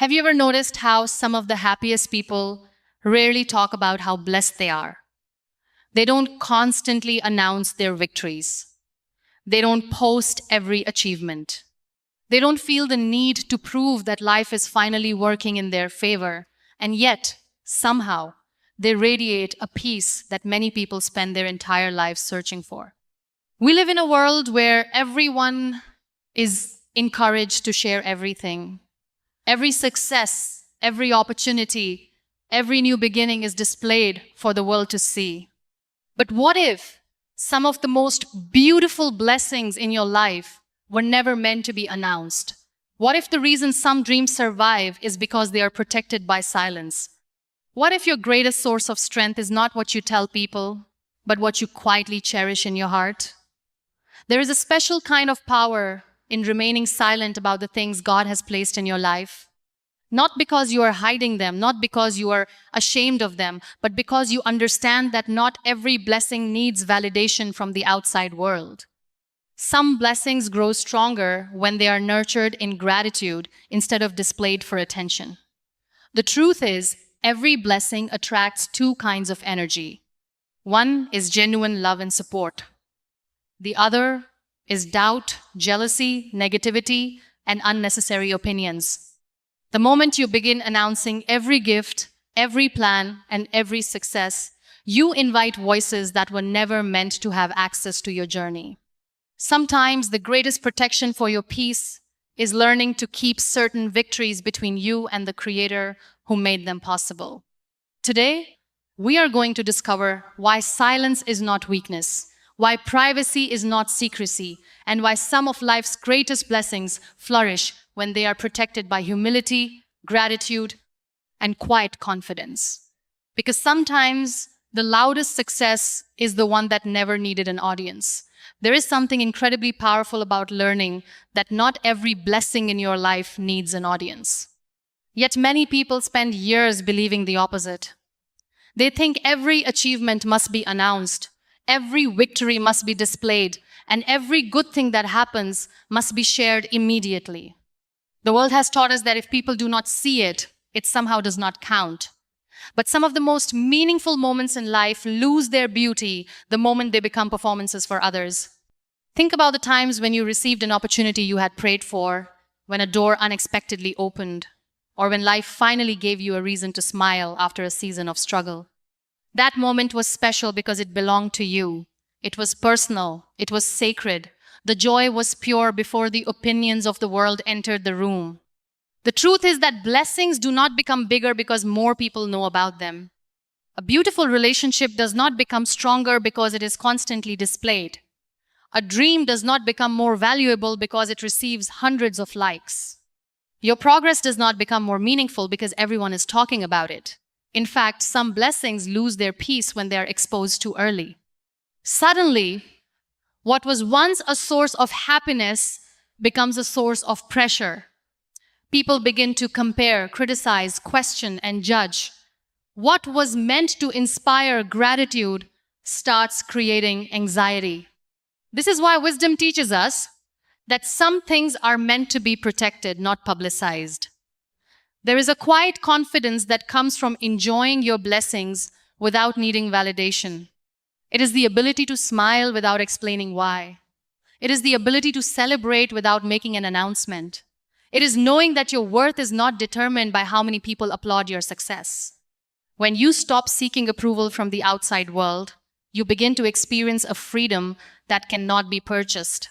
Have you ever noticed how some of the happiest people rarely talk about how blessed they are? They don't constantly announce their victories. They don't post every achievement. They don't feel the need to prove that life is finally working in their favor. And yet, somehow, they radiate a peace that many people spend their entire lives searching for. We live in a world where everyone is encouraged to share everything. Every success, every opportunity, every new beginning is displayed for the world to see. But what if some of the most beautiful blessings in your life were never meant to be announced? What if the reason some dreams survive is because they are protected by silence? What if your greatest source of strength is not what you tell people, but what you quietly cherish in your heart? There is a special kind of power in remaining silent about the things God has placed in your life. Not because you are hiding them, not because you are ashamed of them, but because you understand that not every blessing needs validation from the outside world. Some blessings grow stronger when they are nurtured in gratitude instead of displayed for attention. The truth is, every blessing attracts two kinds of energy. One is genuine love and support. The other is doubt, jealousy, negativity, and unnecessary opinions. The moment you begin announcing every gift, every plan, and every success, you invite voices that were never meant to have access to your journey. Sometimes the greatest protection for your peace is learning to keep certain victories between you and the Creator who made them possible. Today, we are going to discover why silence is not weakness, why privacy is not secrecy, and why some of life's greatest blessings flourish when they are protected by humility, gratitude, and quiet confidence. Because sometimes the loudest success is the one that never needed an audience. There is something incredibly powerful about learning that not every blessing in your life needs an audience. Yet many people spend years believing the opposite. They think every achievement must be announced, every victory must be displayed, and every good thing that happens must be shared immediately. The world has taught us that if people do not see it, it somehow does not count. But some of the most meaningful moments in life lose their beauty the moment they become performances for others. Think about the times when you received an opportunity you had prayed for, when a door unexpectedly opened, or when life finally gave you a reason to smile after a season of struggle. That moment was special because it belonged to you. It was personal. It was sacred. The joy was pure before the opinions of the world entered the room. The truth is that blessings do not become bigger because more people know about them. A beautiful relationship does not become stronger because it is constantly displayed. A dream does not become more valuable because it receives hundreds of likes. Your progress does not become more meaningful because everyone is talking about it. In fact, some blessings lose their peace when they are exposed too early. Suddenly, what was once a source of happiness becomes a source of pressure. People begin to compare, criticize, question, and judge. What was meant to inspire gratitude starts creating anxiety. This is why wisdom teaches us that some things are meant to be protected, not publicized. There is a quiet confidence that comes from enjoying your blessings without needing validation. It is the ability to smile without explaining why. It is the ability to celebrate without making an announcement. It is knowing that your worth is not determined by how many people applaud your success. When you stop seeking approval from the outside world, you begin to experience a freedom that cannot be purchased.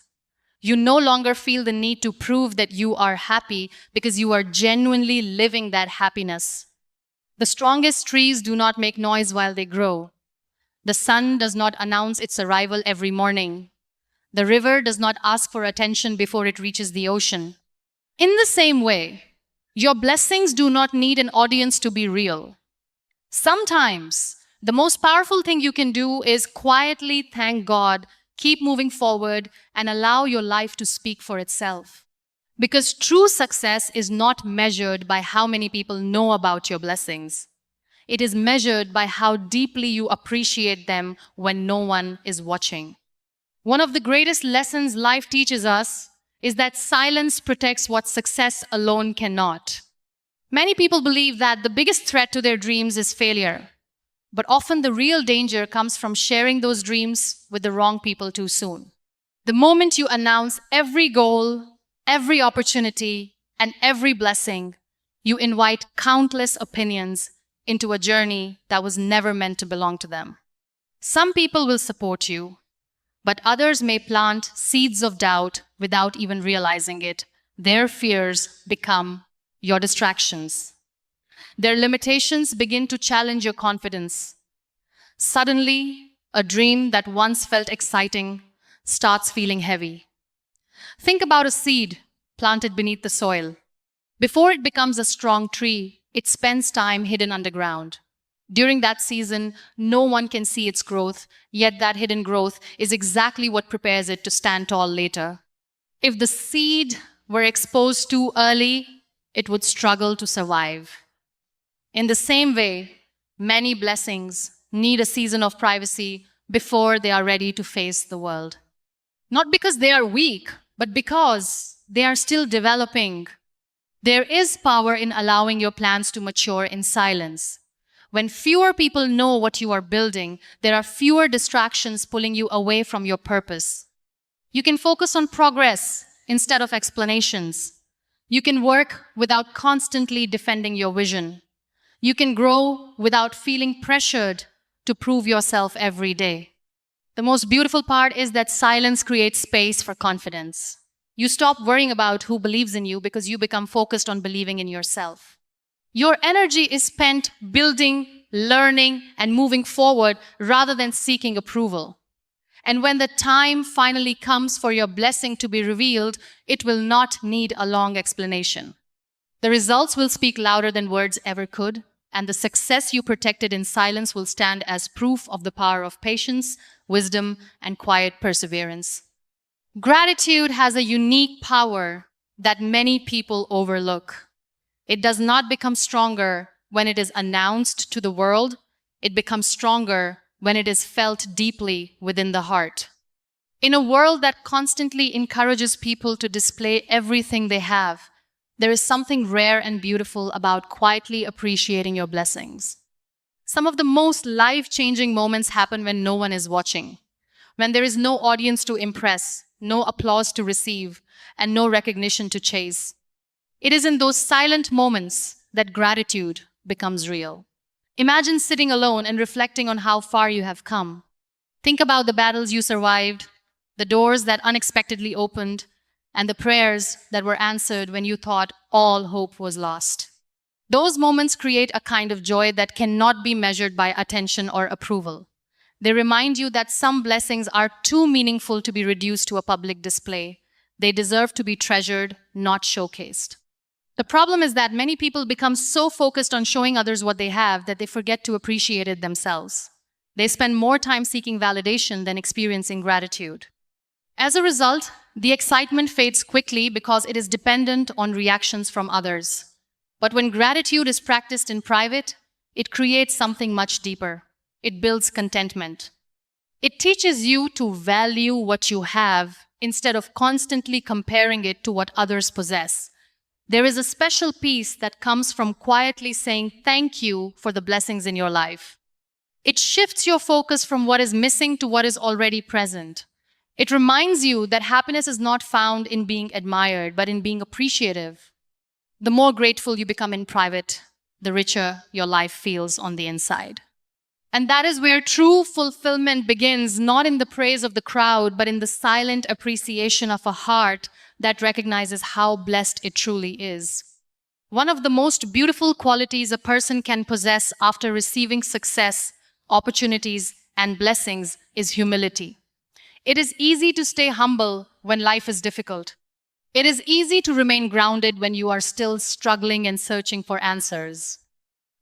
You no longer feel the need to prove that you are happy because you are genuinely living that happiness. The strongest trees do not make noise while they grow. The sun does not announce its arrival every morning. The river does not ask for attention before it reaches the ocean. In the same way, your blessings do not need an audience to be real. Sometimes, the most powerful thing you can do is quietly thank God, keep moving forward, and allow your life to speak for itself. Because true success is not measured by how many people know about your blessings. It is measured by how deeply you appreciate them when no one is watching. One of the greatest lessons life teaches us is that silence protects what success alone cannot. Many people believe that the biggest threat to their dreams is failure, but often the real danger comes from sharing those dreams with the wrong people too soon. The moment you announce every goal, every opportunity, and every blessing, you invite countless opinions into a journey that was never meant to belong to them. Some people will support you, but others may plant seeds of doubt without even realizing it. Their fears become your distractions. Their limitations begin to challenge your confidence. Suddenly, a dream that once felt exciting starts feeling heavy. Think about a seed planted beneath the soil. Before it becomes a strong tree, it spends time hidden underground. During that season, no one can see its growth, yet that hidden growth is exactly what prepares it to stand tall later. If the seed were exposed too early, it would struggle to survive. In the same way, many blessings need a season of privacy before they are ready to face the world. Not because they are weak, but because they are still developing. There is power in allowing your plans to mature in silence. When fewer people know what you are building, there are fewer distractions pulling you away from your purpose. You can focus on progress instead of explanations. You can work without constantly defending your vision. You can grow without feeling pressured to prove yourself every day. The most beautiful part is that silence creates space for confidence. You stop worrying about who believes in you because you become focused on believing in yourself. Your energy is spent building, learning, and moving forward rather than seeking approval. And when the time finally comes for your blessing to be revealed, it will not need a long explanation. The results will speak louder than words ever could, and the success you protected in silence will stand as proof of the power of patience, wisdom, and quiet perseverance. Gratitude has a unique power that many people overlook. It does not become stronger when it is announced to the world. It becomes stronger when it is felt deeply within the heart. In a world that constantly encourages people to display everything they have, there is something rare and beautiful about quietly appreciating your blessings. Some of the most life-changing moments happen when no one is watching, when there is no audience to impress, no applause to receive, and no recognition to chase. It is in those silent moments that gratitude becomes real. Imagine sitting alone and reflecting on how far you have come. Think about the battles you survived, the doors that unexpectedly opened, and the prayers that were answered when you thought all hope was lost. Those moments create a kind of joy that cannot be measured by attention or approval. They remind you that some blessings are too meaningful to be reduced to a public display. They deserve to be treasured, not showcased. The problem is that many people become so focused on showing others what they have that they forget to appreciate it themselves. They spend more time seeking validation than experiencing gratitude. As a result, the excitement fades quickly because it is dependent on reactions from others. But when gratitude is practiced in private, it creates something much deeper. It builds contentment. It teaches you to value what you have instead of constantly comparing it to what others possess. There is a special peace that comes from quietly saying thank you for the blessings in your life. It shifts your focus from what is missing to what is already present. It reminds you that happiness is not found in being admired, but in being appreciative. The more grateful you become in private, the richer your life feels on the inside. And that is where true fulfillment begins, not in the praise of the crowd, but in the silent appreciation of a heart that recognizes how blessed it truly is. One of the most beautiful qualities a person can possess after receiving success, opportunities, and blessings is humility. It is easy to stay humble when life is difficult. It is easy to remain grounded when you are still struggling and searching for answers.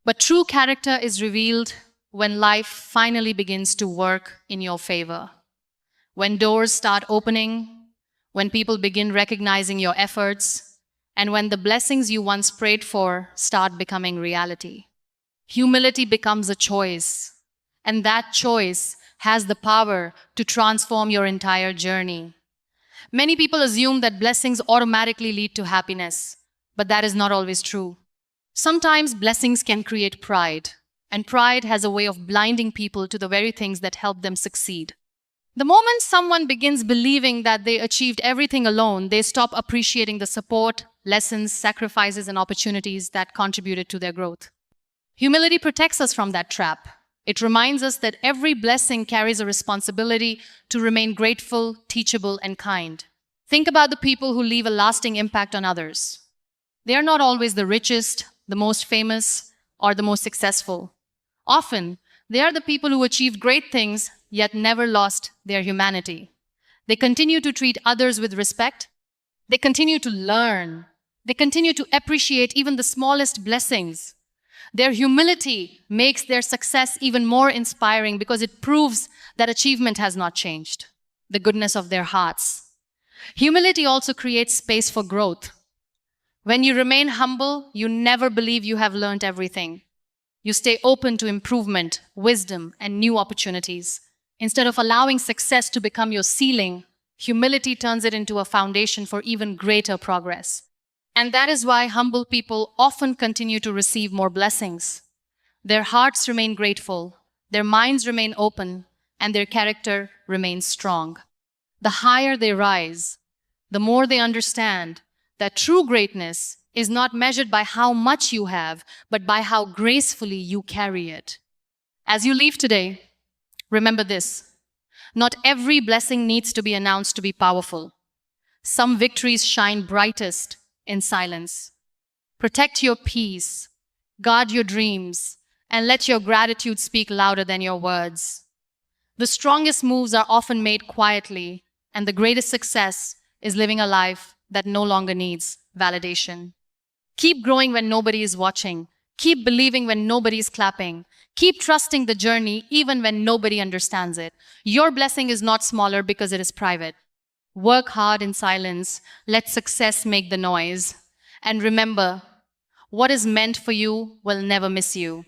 But true character is revealed when life finally begins to work in your favor. When doors start opening, when people begin recognizing your efforts, and when the blessings you once prayed for start becoming reality. Humility becomes a choice, and that choice has the power to transform your entire journey. Many people assume that blessings automatically lead to happiness, but that is not always true. Sometimes blessings can create pride, and pride has a way of blinding people to the very things that help them succeed. The moment someone begins believing that they achieved everything alone, they stop appreciating the support, lessons, sacrifices, and opportunities that contributed to their growth. Humility protects us from that trap. It reminds us that every blessing carries a responsibility to remain grateful, teachable, and kind. Think about the people who leave a lasting impact on others. They are not always the richest, the most famous, or the most successful. Often, they are the people who achieved great things yet never lost their humanity. They continue to treat others with respect. They continue to learn. They continue to appreciate even the smallest blessings. Their humility makes their success even more inspiring because it proves that achievement has not changed, the goodness of their hearts. Humility also creates space for growth. When you remain humble, you never believe you have learned everything. You stay open to improvement, wisdom, and new opportunities. Instead of allowing success to become your ceiling, humility turns it into a foundation for even greater progress. And that is why humble people often continue to receive more blessings. Their hearts remain grateful, their minds remain open, and their character remains strong. The higher they rise, the more they understand that true greatness is not measured by how much you have, but by how gracefully you carry it. As you leave today, remember this: not every blessing needs to be announced to be powerful. Some victories shine brightest in silence. Protect your peace, guard your dreams, and let your gratitude speak louder than your words. The strongest moves are often made quietly, and the greatest success is living a life that no longer needs validation. Keep growing when nobody is watching. Keep believing when nobody is clapping. Keep trusting the journey even when nobody understands it. Your blessing is not smaller because it is private. Work hard in silence. Let success make the noise. And remember, what is meant for you will never miss you.